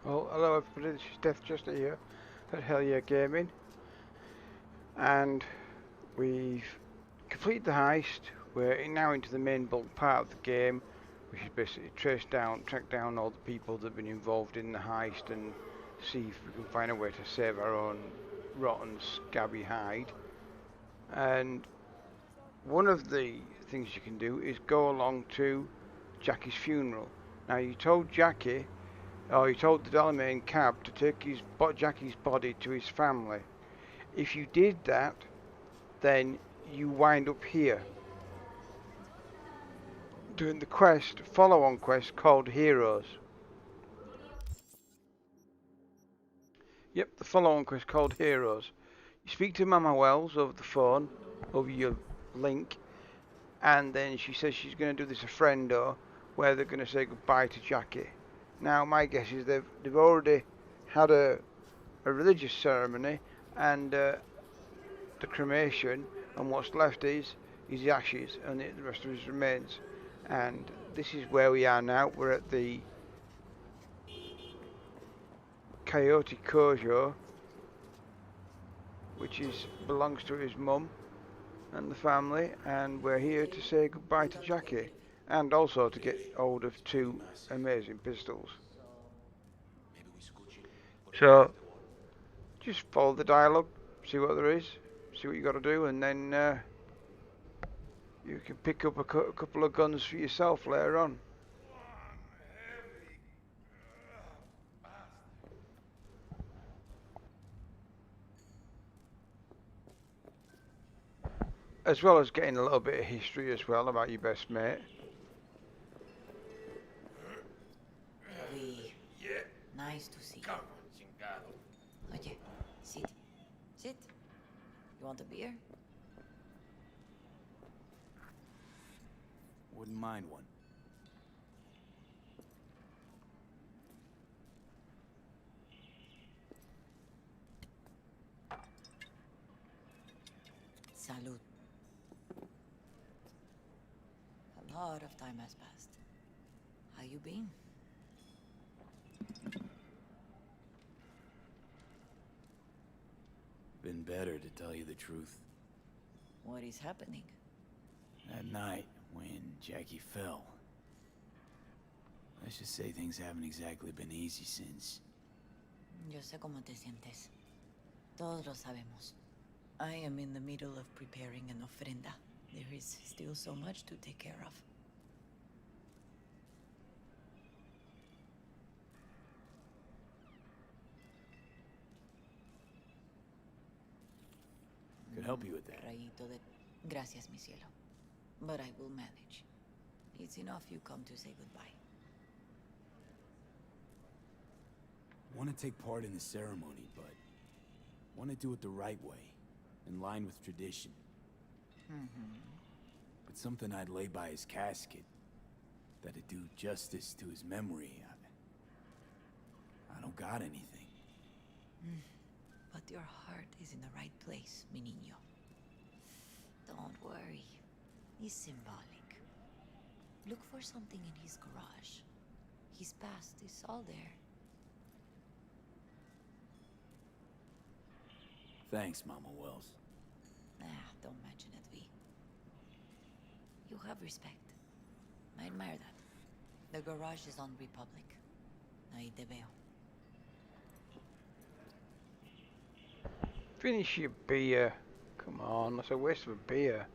Well, hello everybody, this is Death Juster here at Hyel Yeh Gaming, and we've completed the heist. We're now into the main bulk part of the game, which is basically track down all the people that have been involved in the heist and see if we can find a way to save our own rotten, scabby hide. And one of the things you can do is go along to Jackie's funeral. Now you told Jackie he told the Delamain cab to take Jackie's body to his family. If you did that, then you wind up here doing the follow-on quest called Heroes. Yep, the follow-on quest called Heroes. You speak to Mama Wells over the phone, over your link, and then she says she's going to do this a friendo where they're going to say goodbye to Jackie. Now, my guess is they've already had a religious ceremony and the cremation, and what's left is his ashes and the rest of his remains. And this is where we are now. We're at the Coyote Kojo, which belongs to his mum and the family, and we're here to say goodbye to Jackie and also to get hold of two amazing pistols. So just follow the dialogue, see what there is, see what you got to do, and then you can pick up a couple of guns for yourself later on. As well as getting a little bit of history as well about your best mate. Lee, nice to see you. Oye, sit. Sit. You want a beer? Wouldn't mind one. Salud. A lot of time has passed. How you been? Been better, to tell you the truth. What is happening? That night, when Jackie fell. Let's just say things haven't exactly been easy since. Yo sé cómo te sientes. Todos lo sabemos. I am in the middle of preparing an ofrenda. There is still so much to take care of. Could help you with that. Rayito de... Gracias, mi cielo. But I will manage. It's enough you come to say goodbye. Want to take part in the ceremony, but want to do it the right way, in line with tradition. But something I'd lay by his casket, that'd do justice to his memory. I don't got anything. But your heart is in the right place, mi niño. Don't worry. It's symbolic. Look for something in his garage. His past is all there. Thanks, Mama Wells. Don't mention it, V. You have respect. I admire that. The garage is on Republic. Ahí te veo. Finish your beer. Come on, that's a waste of a beer.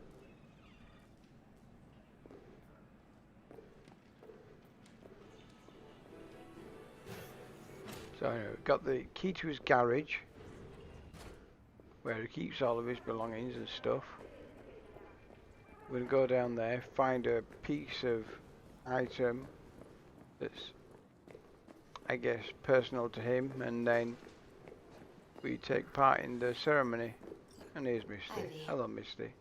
So anyway, we've got the key to his garage, where he keeps all of his belongings and stuff. We're going to go down there, find a piece of item that's, I guess, personal to him, and then we take part in the ceremony. And here's Misty. Hello, Misty.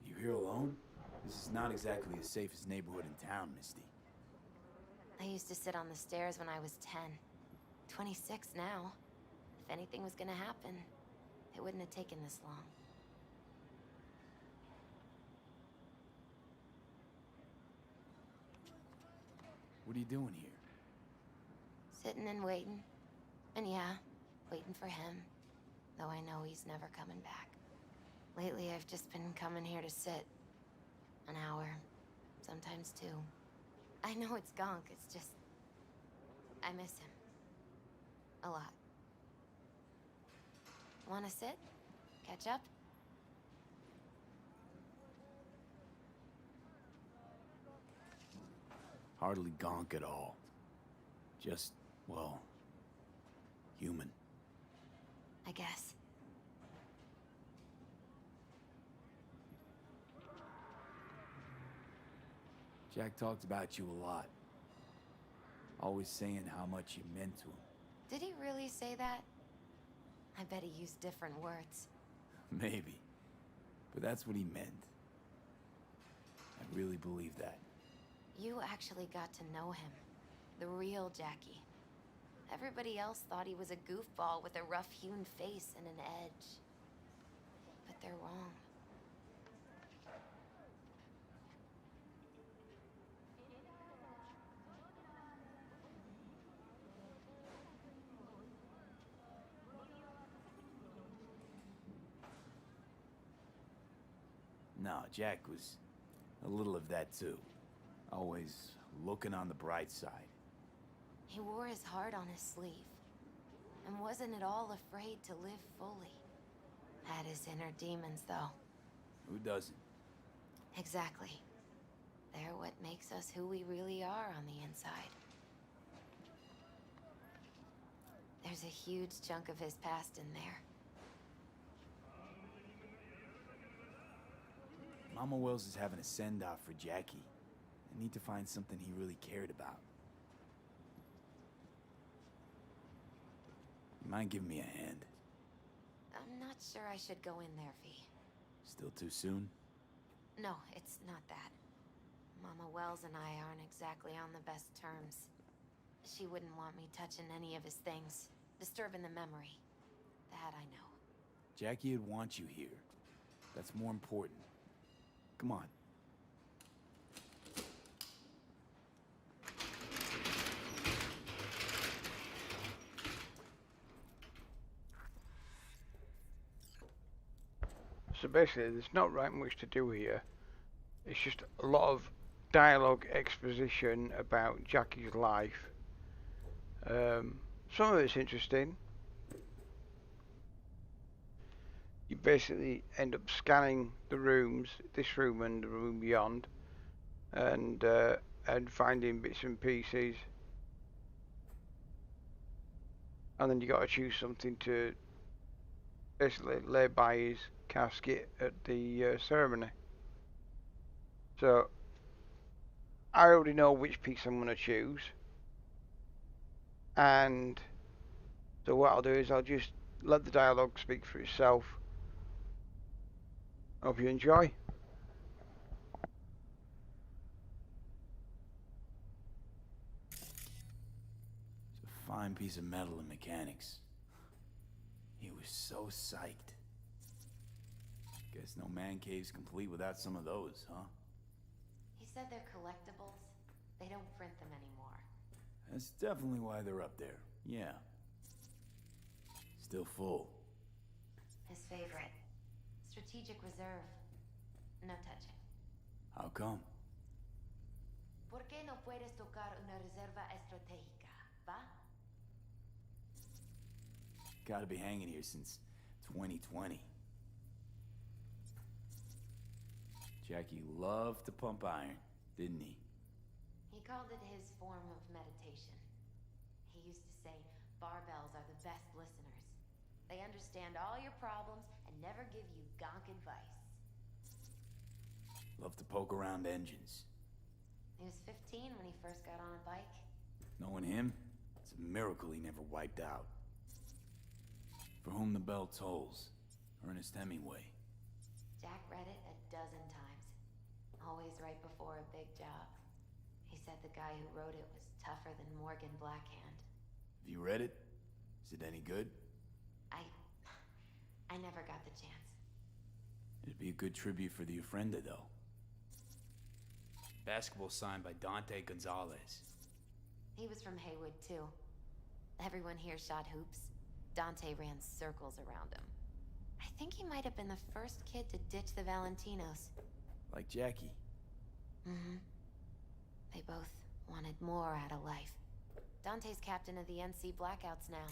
You here alone? This is not exactly the safest neighborhood in town, Misty. I used to sit on the stairs when I was 10. 26 now. If anything was gonna happen, it wouldn't have taken this long. What are you doing here? Sitting and waiting. And yeah, waiting for him. Though I know he's never coming back. Lately, I've just been coming here to sit. An hour. Sometimes two. I know it's gunk, it's just... I miss him. A lot. Wanna sit? Catch up? Hardly gonk at all. Just, well, human. I guess. Jack talked about you a lot. Always saying how much you meant to him. Did he really say that? I bet he used different words. Maybe. But that's what he meant. I really believe that. You actually got to know him. The real Jackie. Everybody else thought he was a goofball with a rough-hewn face and an edge. But they're wrong. No, Jack was a little of that too. Always looking on the bright side. He wore his heart on his sleeve. And wasn't at all afraid to live fully. Had his inner demons, though. Who doesn't? Exactly. They're what makes us who we really are on the inside. There's a huge chunk of his past in there. Mama Wells is having a send-off for Jackie. I need to find something he really cared about. You mind giving me a hand? I'm not sure I should go in there, V. Still too soon? No, it's not that. Mama Wells and I aren't exactly on the best terms. She wouldn't want me touching any of his things, disturbing the memory. That I know. Jackie would want you here. That's more important. Come on. So basically, there's not right much to do here. It's just a lot of dialogue exposition about Jackie's life. Some of it's interesting. You basically end up scanning the rooms, this room and the room beyond, and finding bits and pieces. And then you got to choose something to basically lay by his casket at the ceremony. So I already know which piece I'm going to choose, and so what I'll do is I'll just let the dialogue speak for itself. Hope you enjoy. It's a fine piece of metal and mechanics. He was so psyched. Guess no man cave's complete without some of those, huh? He said they're collectibles. They don't print them anymore. That's definitely why they're up there. Yeah. Still full. His favorite. Strategic reserve. No touching. How come? ¿Por qué no puedes tocar una reserva estratégica, va? Gotta be hanging here since 2020. Jackie loved to pump iron, didn't he? He called it his form of meditation. He used to say barbells are the best listeners. They understand all your problems and never give you gonk advice. Loved to poke around engines. He was 15 when he first got on a bike. Knowing him, it's a miracle he never wiped out. For whom the bell tolls, Ernest Hemingway. Jack read it a dozen times. Always right before a big job. He said the guy who wrote it was tougher than Morgan Blackhand. Have you read it? Is it any good? I never got the chance. It'd be a good tribute for the Ofrenda, though. Basketball signed by Dante Gonzalez. He was from Haywood, too. Everyone here shot hoops. Dante ran circles around him. I think he might have been the first kid to ditch the Valentinos. Like Jackie. Mm-hmm. They both wanted more out of life. Dante's captain of the NC Blackouts now.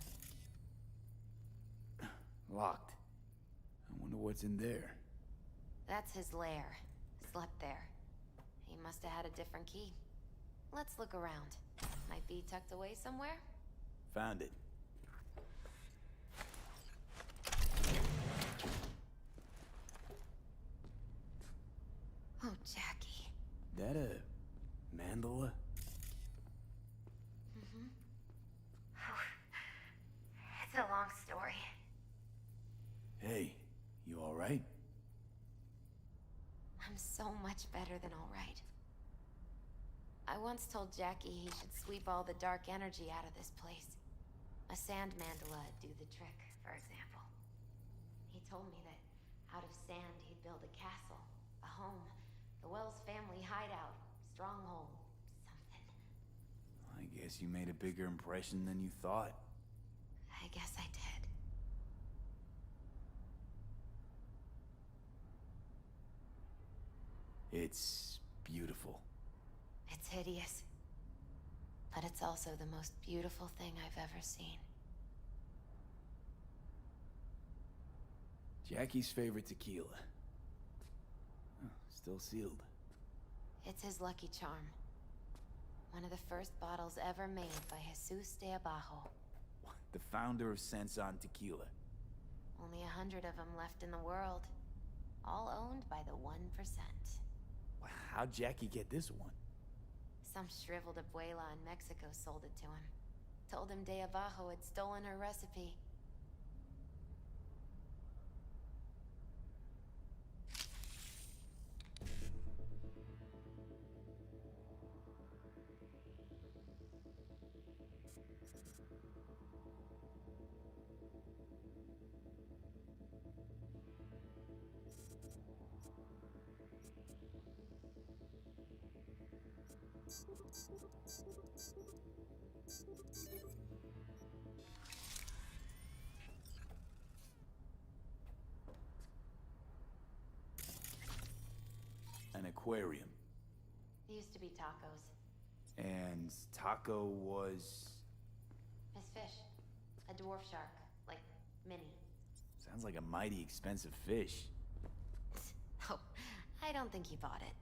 Locked. I wonder what's in there. That's his lair. Slept there. He must have had a different key. Let's look around. Might be tucked away somewhere? Found it. Oh, Jackie. That a mandala? Mm-hmm. It's a long story. Hey, you alright? I'm so much better than all right. I once told Jackie he should sweep all the dark energy out of this place. A sand mandala'd do the trick, for example. He told me that out of sand he'd build a castle, a home, the Wells family hideout, stronghold, something. I guess you made a bigger impression than you thought. I guess I did. It's beautiful. It's hideous. But it's also the most beautiful thing I've ever seen. Jackie's favorite tequila. Oh, still sealed. It's his lucky charm. One of the first bottles ever made by Jesus de Abajo. The founder of Sensan Tequila. Only 100 of them left in the world. All owned by the 1%. How'd Jackie get this one? Some shriveled abuela in Mexico sold it to him. Told him de Abajo had stolen her recipe. An aquarium. Used to be tacos. And Taco was... His fish. A dwarf shark. Like, mini. Sounds like a mighty expensive fish. Oh, I don't think he bought it.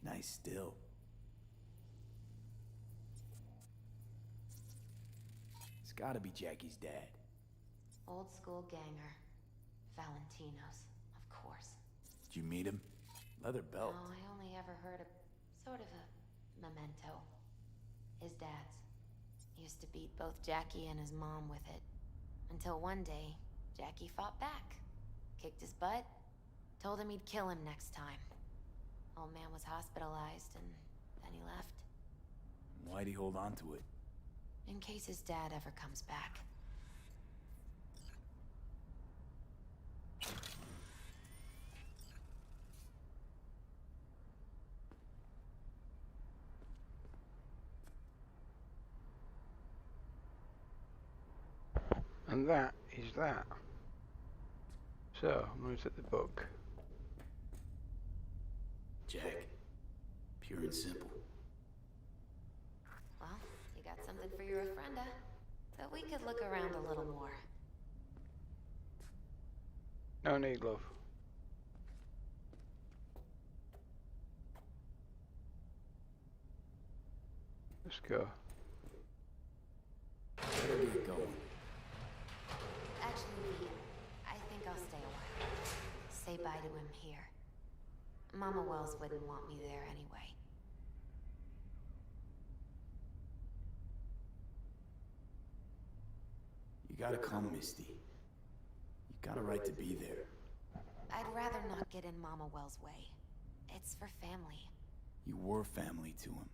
Nice still. It's gotta be Jackie's dad. Old school ganger. Valentinos, of course. Did you meet him? Leather belt. No, I only ever heard a sort of a memento. His dad's. Used to beat both Jackie and his mom with it. Until one day, Jackie fought back. Kicked his butt. Told him he'd kill him next time. Old man was hospitalized, and then he left. Why'd he hold on to it? In case his dad ever comes back. And that is that. So, I'm going to take the book. Jack. Pure and simple. Well, you got something for your ofrenda. But we could look around a little more. No need, love. Let's go. Better get going. Actually, I think I'll stay a while. Say bye to him here. Mama Wells wouldn't want me there anyway. You gotta come, Misty. You got a right to be there. I'd rather not get in Mama Wells' way. It's for family. You were family to him.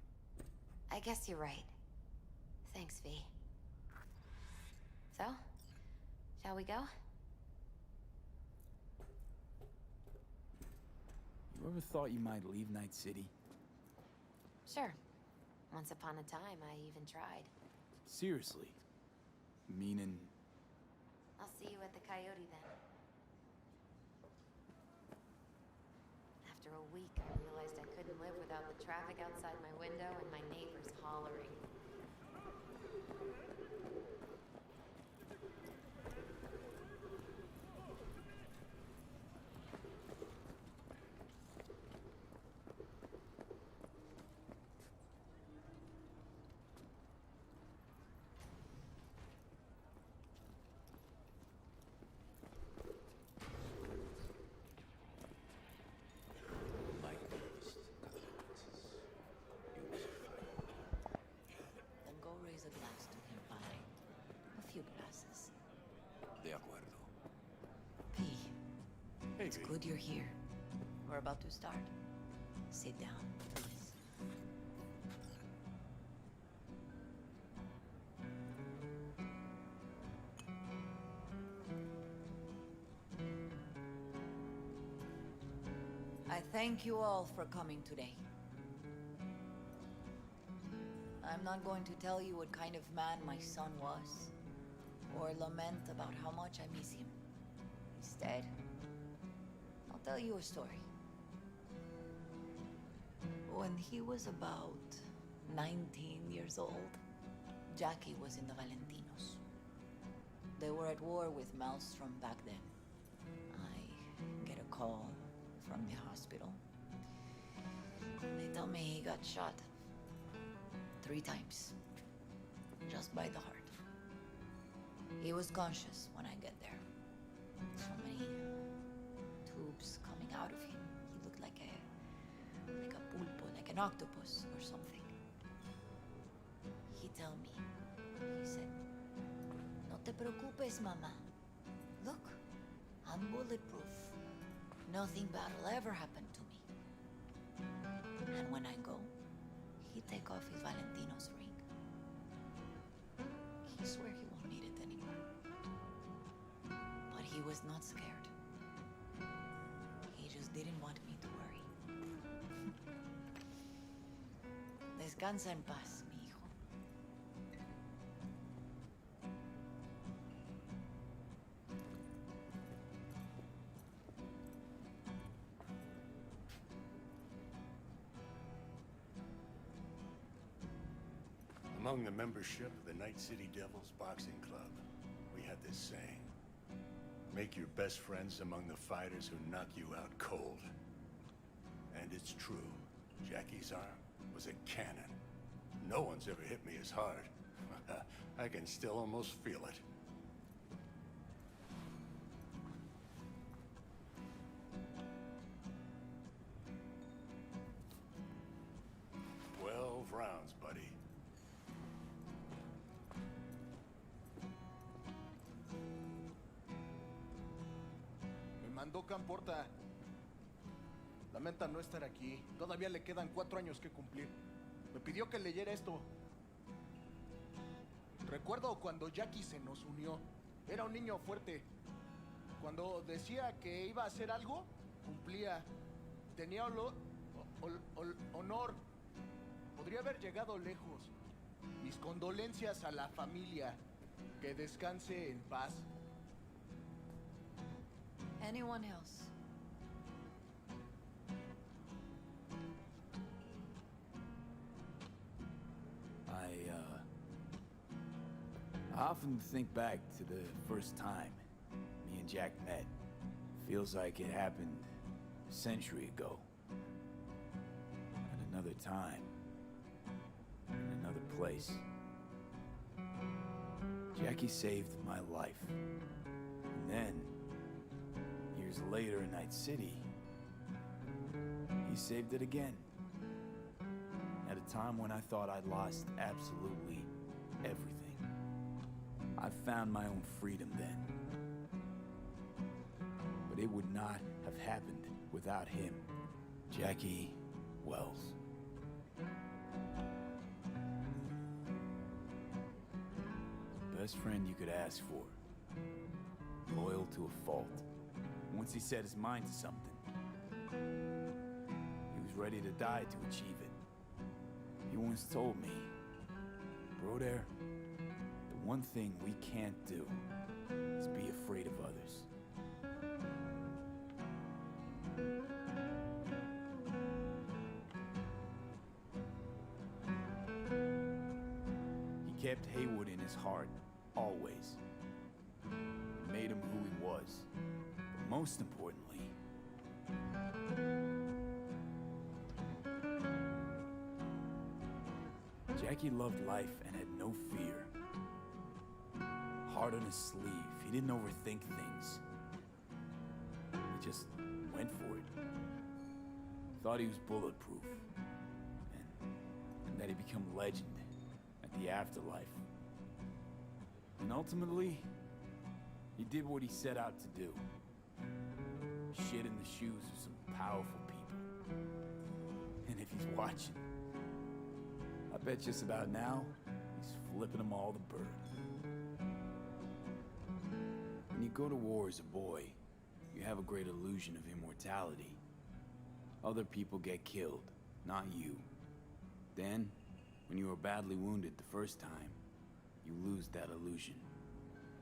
I guess you're right. Thanks, V. So, shall we go? You ever thought you might leave Night City? Sure. Once upon a time, I even tried. Seriously? Meaning... I'll see you at the Coyote then. After a week, I realized I couldn't live without the traffic outside my window and my neighbors hollering. Then go raise a glass to him, padre. A few glasses. De acuerdo. P, Hey, it's good you're here. We're about to start. Sit down, please. I thank you all for coming today. I'm not going to tell you what kind of man my son was, or lament about how much I miss him. Instead, I'll tell you a story. When he was about 19 years old, Jackie was in the Valentinos. They were at war with Maelstrom back then. I get a call from the hospital. They tell me he got shot 3 times, just by the heart. He was conscious when I get there. So many tubes coming out of him. He looked like a pulpo, like an octopus or something. He tell me, he said, "No te preocupes, mama. Look, I'm bulletproof. Nothing bad will ever happen to me." And when I go, he take off his Valentino's ring. He swear he won't need it anymore. But he was not scared. He just didn't want me to worry. Descansa en paz, mi hijo. Among the membership of the Night City Devils Boxing Club, we had this saying: make your best friends among the fighters who knock you out cold. And it's true. Jackie's arm was a cannon. No one's ever hit me as hard. I can still almost feel it. Rounds, buddy. Me mandó Camporta. Lamenta no estar aquí. Todavía le quedan 4 años que cumplir. Me pidió que leyera esto. Recuerdo cuando Jackie se nos unió. Era un niño fuerte. Cuando decía que iba a hacer algo, cumplía. Tenía honor. Podría haber llegado lejos. Mis condolencias a la familia. Que descanse en paz. Anyone else? I often think back to the first time me and Jack met. Feels like it happened a century ago. At another time. In another place. Jackie saved my life. And then, years later in Night City, he saved it again. At a time when I thought I'd lost absolutely everything. I found my own freedom then. But it would not have happened without him. Jackie Wells. Best friend you could ask for. Loyal to a fault. Once he set his mind to something, ready to die to achieve it. He once told me, "Brother, the one thing we can't do is be afraid of others." He kept Haywood in his heart, always. It made him who he was. But most importantly, Jackie loved life and had no fear. Heart on his sleeve, he didn't overthink things. He just went for it. Thought he was bulletproof. And that he'd become legend at the afterlife. And ultimately, he did what he set out to do. Shit in the shoes of some powerful people. And if he's watching, I bet just about now, he's flipping them all the bird. When you go to war as a boy, you have a great illusion of immortality. Other people get killed, not you. Then, when you are badly wounded the first time, you lose that illusion.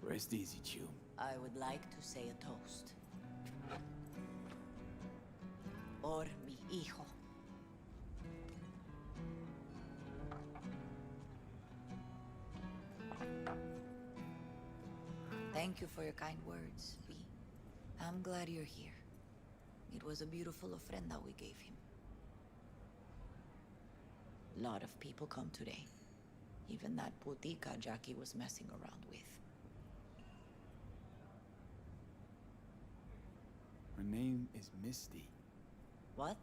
Rest easy, Chew. I would like to say a toast. Por mi hijo. Thank you for your kind words, V. I'm glad you're here. It was a beautiful ofrenda we gave him. Lot of people come today. Even that putica Jackie was messing around with. Her name is Misty. What?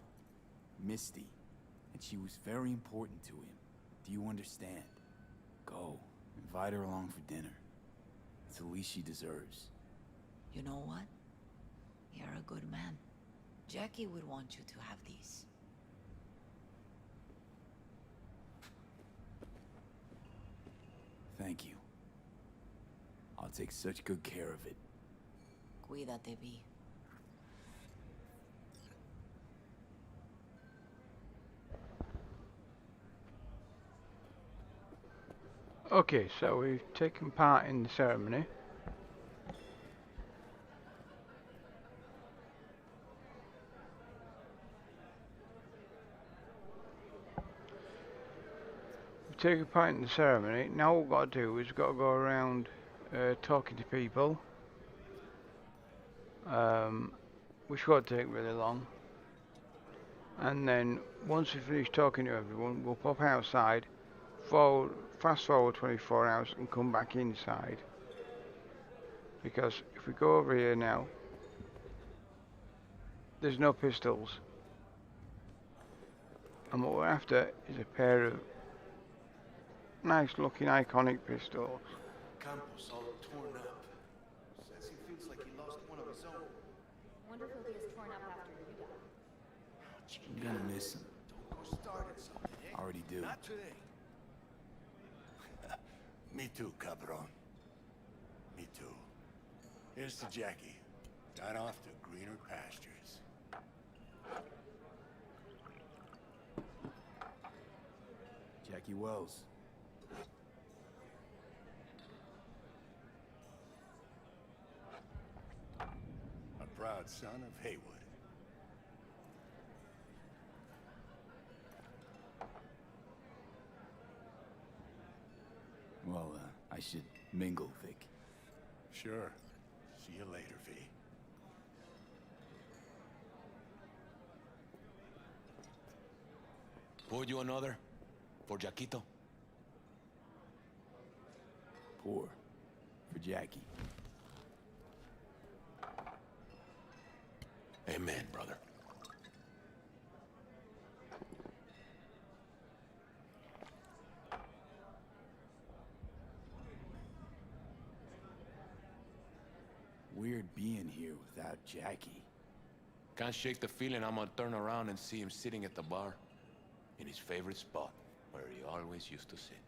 Misty. And she was very important to him. Do you understand? Go. Invite her along for dinner. It's the least she deserves. You know what? You're a good man. Jackie would want you to have these. Thank you. I'll take such good care of it. Cuídate, V. Okay, so we've taken part in the ceremony. We've taken part in the ceremony. Now what we've got to do is we've got to go around talking to people. Which won't take really long. And then once we finish talking to everyone, we'll pop outside, fast forward 24 hours and come back inside. Because if we go over here now, there's no pistols. And what we're after is a pair of nice looking iconic pistols. Campos all torn up. Says he feels like he lost one of his own. Wonder if he'll be as torn up after you die. I'm gonna miss him. Don't go starting something, eh? I already do. Not today. Me too, cabron. Me too. Here's to Jackie. Gone off to greener pastures. Jackie Wells. A proud son of Haywood. Well, I should mingle, Vic. Sure. See you later, V. Pour you another? For Jaquito? Pour. For Jackie. Amen, brother. Weird being here without Jackie. Can't shake the feeling I'm gonna turn around and see him sitting at the bar. In his favorite spot, where he always used to sit.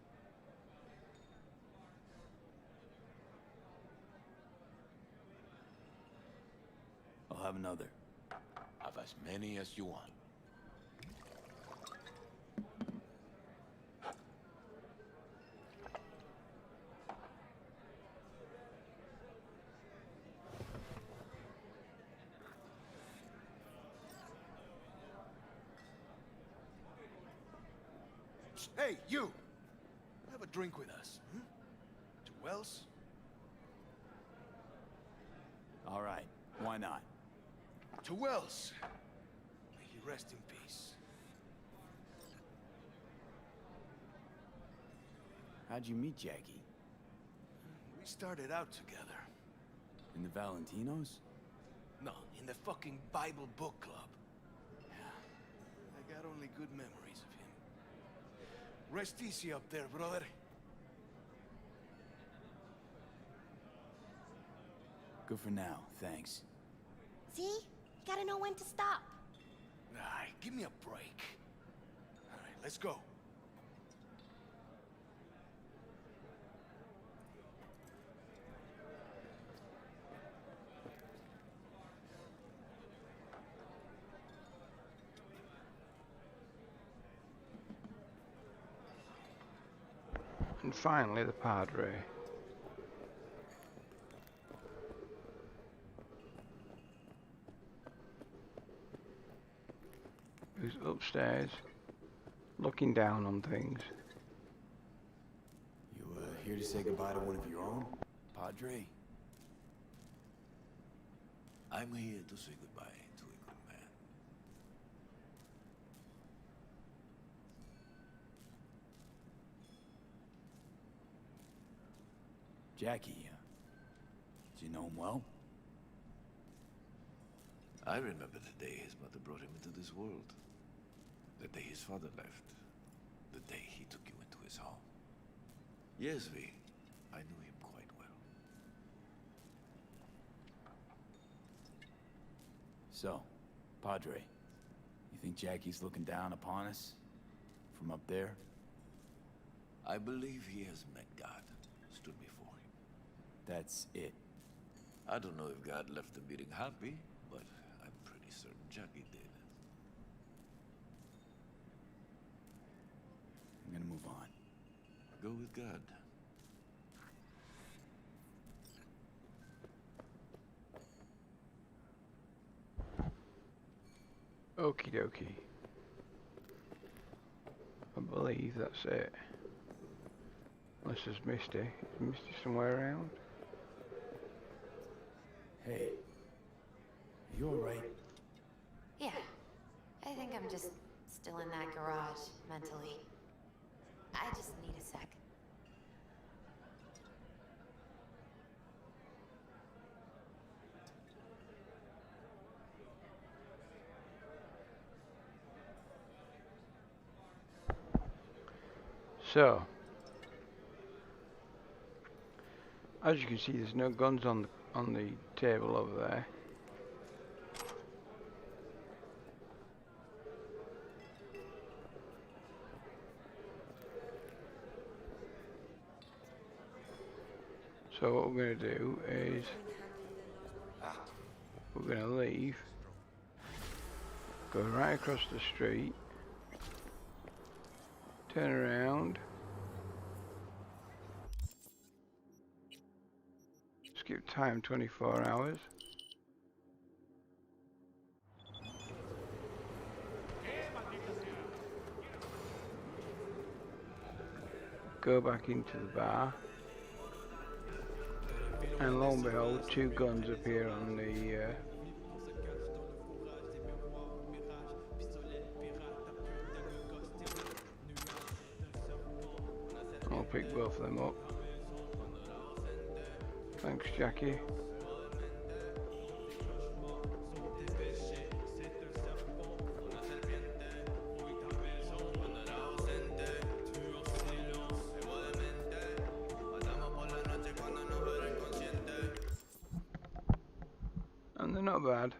I'll have another. Have as many as you want. Hey, you! Have a drink with us. Hmm? To Wells? All right, why not? To Wells. May he rest in peace. How'd you meet Jackie? We started out together. In the Valentinos? No, in the fucking Bible book club. I got only good memories of him. Rest easy up there, brother. Good for now, thanks. See? You gotta know when to stop. Nah, give me a break. All right, let's go. And finally, the Padre. Who's upstairs, looking down on things. You, here to say goodbye to one of your own? Padre? I'm here to say goodbye to a good man. Jackie, do you know him well? I remember the day his mother brought him into this world. The day his father left. The day he took you into his home. Yes, V. I knew him quite well. So, Padre, you think Jackie's looking down upon us? From up there? I believe he has met God, stood before him. That's it. I don't know if God left the meeting happy, but I'm pretty certain Jackie did. I'm gonna move on. Go with God. Okie dokie. I believe that's it. Unless there's Misty. Is Misty somewhere around? Hey, you alright? Yeah. I think I'm just still in that garage, mentally. I just need a sec. So, as you can see, there's no guns on the table over there. So what we're going to do is we're going to leave, go right across the street, turn around, skip time 24 hours. Go back into the bar, and lo and behold, two guns appear on the I'll pick both of them up. Thanks, Jackie. And they're not bad.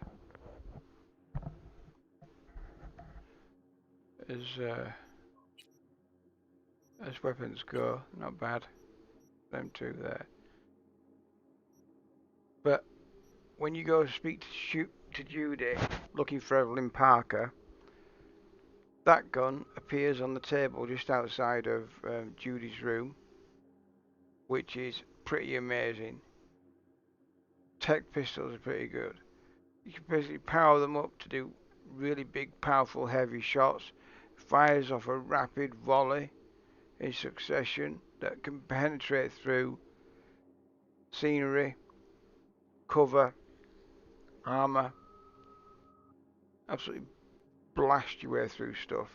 As weapons go, not bad. Them two there. But when you go speak to Judy, looking for Evelyn Parker, that gun appears on the table just outside of Judy's room, which is pretty amazing. Tech pistols are pretty good. You can basically power them up to do really big, powerful, heavy shots, fires off a rapid volley in succession that can penetrate through scenery, cover, armour, absolutely blast your way through stuff.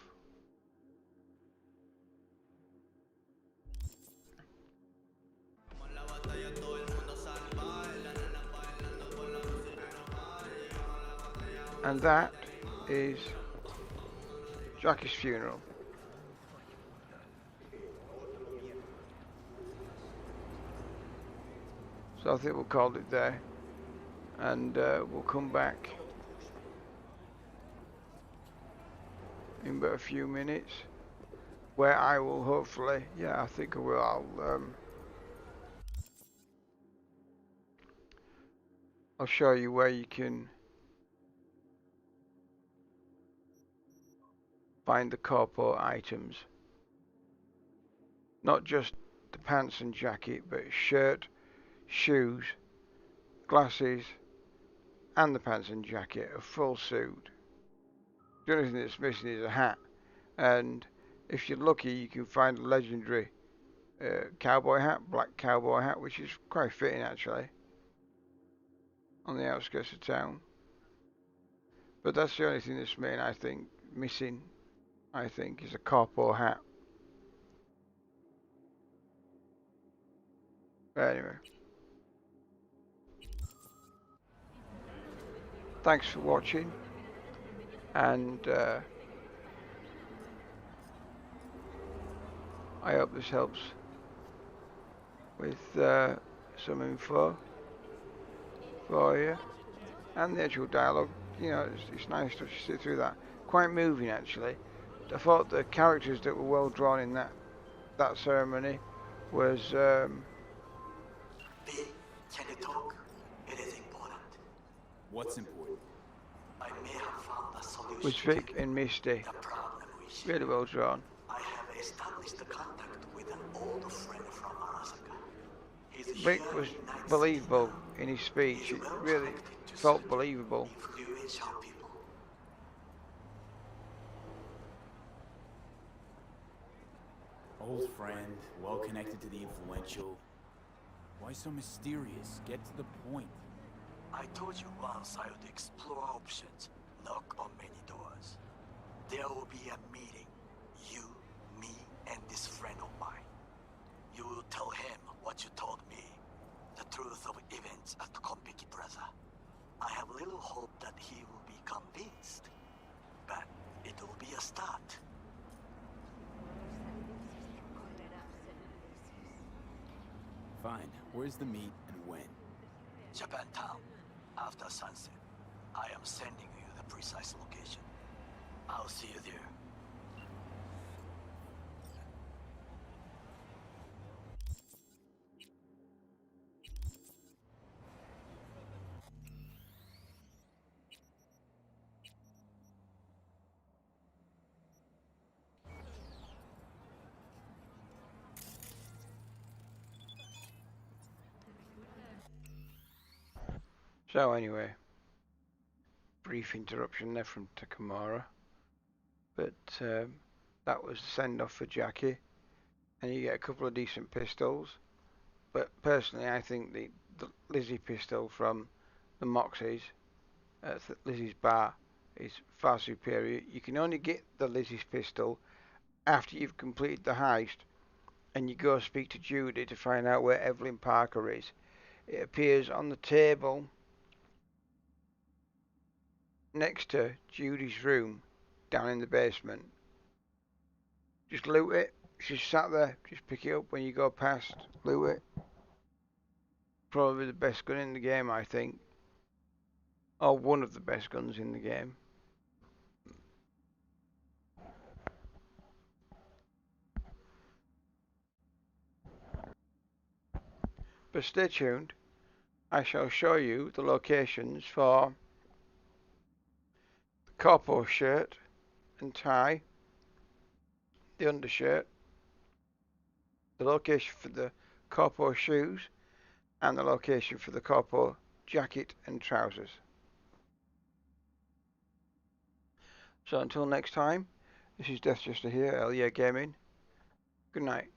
And that is Jackie's funeral. So I think we'll call it there, and we'll come back in but a few minutes, where I will hopefully, I think I will, I'll show you where you can find the corpo items. Not just the pants and jacket, but shirt, shoes, glasses, and the pants and jacket, a full suit. The only thing that's missing is a hat, and if you're lucky you can find a legendary cowboy hat, black cowboy hat, which is quite fitting actually, on the outskirts of town. But that's the only thing that's missing, I think, is a corpo hat. But anyway, thanks for watching, and I hope this helps with some info for you, and the actual dialogue. You know, it's nice to sit through that. Quite moving actually. I thought the characters that were well drawn in that ceremony was Can you talk? It is important. What's important? I may have found a solution was Vic and Misty. to the problem we share. Really well drawn. I have established a contact with an old friend from Arasaka. He's Vic here was in Night believable City. in his speech. He's It well really connected to felt certain believable. influential people. Old friend, well connected to the influential. Why so mysterious? Get to the point. I told you once I would explore options, knock on many doors. There will be a meeting. You, me, and this friend of mine. You will tell him what you told me. The truth of events at Konpeki Plaza. I have little hope that he will be convinced. But it will be a start. Fine. Where's the meet and when? Japantown. After sunset. I am sending you the precise location. I'll see you there. So anyway, brief interruption there from Takamura, but that was the send off for Jackie, and you get a couple of decent pistols. But personally, I think the Lizzie pistol from the Moxies at Lizzie's bar is far superior. You can only get the Lizzie's pistol after you've completed the heist, and you go speak to Judy to find out where Evelyn Parker is. It appears on the table next to Judy's room down in the basement. Just loot it. She's sat there. Just pick it up when you go past. Loot it. Probably the best gun in the game, I think. Or one of the best guns in the game. But stay tuned. I shall show you the locations for the corpo shirt and tie, the undershirt, the location for the corpo shoes, and the location for the corpo jacket and trousers. So until next time, This is Death Just here, Hyel Yeh Gaming. Good night.